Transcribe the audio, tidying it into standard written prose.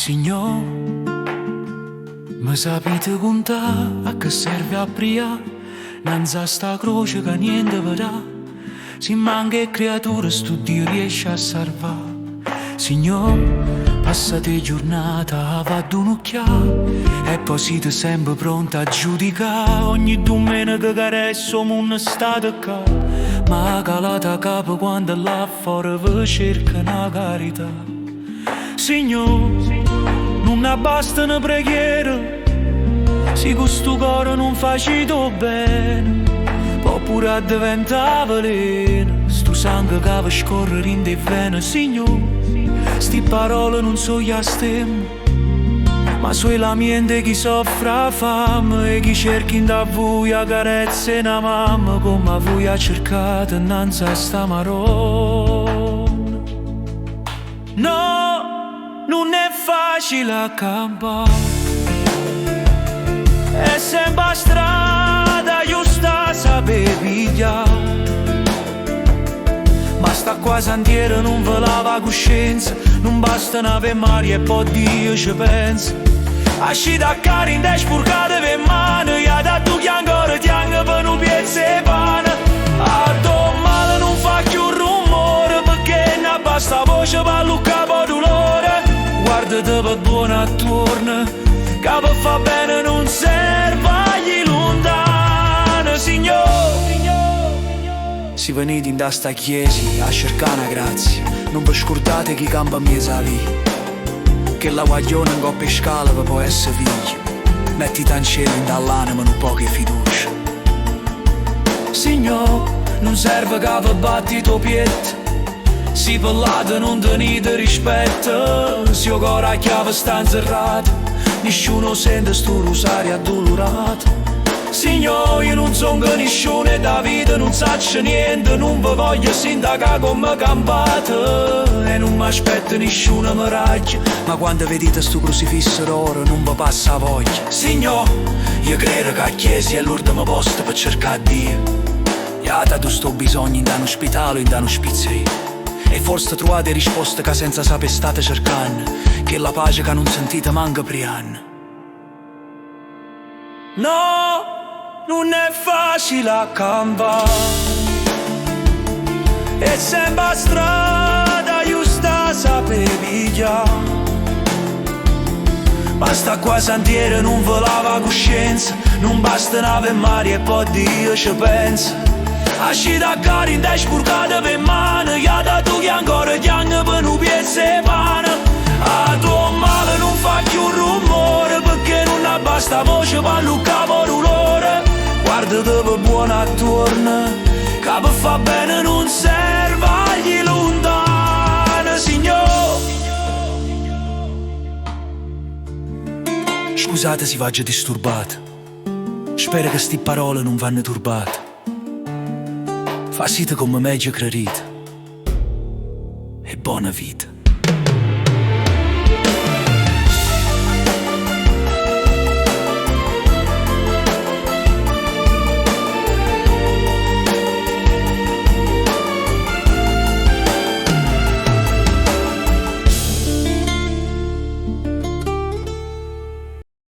Signor, mi sapete contare a che serve a pria, nanza sta croce che niente vedrà, si manca e creatura sto Dio riesce a salvare. Signor, passate giornata va ad un'occhiata e poi siete sempre pronti a giudicare ogni domenica che resto un stato qua, ma calata capo quando là fuori vi cerca una carità. Signor, non basta una preghiera, se questo cuore non facito bene, può pure diventare veleno, sto sangue che va scorrere in te vene. Signor, sti parole non so io stemma, ma so la mente che soffre fame e chi cerca in da voi a carezze una mamma come voi ha cercato innanzi a sta maronna. No, non è facile a campare, è sempre a strada giusta saper pigliare, ma sta qua santiera non ve lava coscienza, non basta un'Ave Maria e poi Dio ci pensa. Asci da cari in te spurcate per mano, e da tu che ancora ti hanno per un piezzo e pane. A tuo male non fa più rumore, perché non basta voce per il capo dolore. Guardate per buona attorno, che per fa bene non serve agli lontano. Signor, si venite in da sta chiesa a cercare una grazia, non vi scordate chi campa a mia vita, che la guaglione in coppia scala per può essere figlio, metti in cielo in dall'anima un po' che fiducia. Signor, non serve che vi batti tuo pietto, si parlate non tenete rispetto, se il cuore a chiave sta inserrato, nessuno sente sto rosario addolorato. Signor, io non son che nessuno e da vita non saccio niente, non vi voglio sindacare come campate e non mi aspetto nessuna miraglia, ma quando vedete sto crocifisso d'oro non vi passa voglia. Signor, io credo che a chiesa è l'ultimo posto per cercare Dio, gli ha dato sto bisogno in da un ospitale o in da un'ospizzeria, e forse trovate risposte che senza sapere state cercando, che la pace che non sentite manca prianno. No, non è facile a campare, è sempre a strada giusta saper pigliare, basta qua santiere non ve lava coscienza, non basta un'Ave Maria e poi Dio ci pensa. Asci da cari in te spurcate per mano, e da tu che ancora ti hanno per un piezzo e pane. A tuo male non fa più rumore, perché non basta voce per il capo dolore. Guardate per buona attorno, che per fa bene non serve agli lontano. Signor, scusate se v'aggia disturbato, spero che sti parole non vanno turbate, fa sito come meglio credite e buona vita.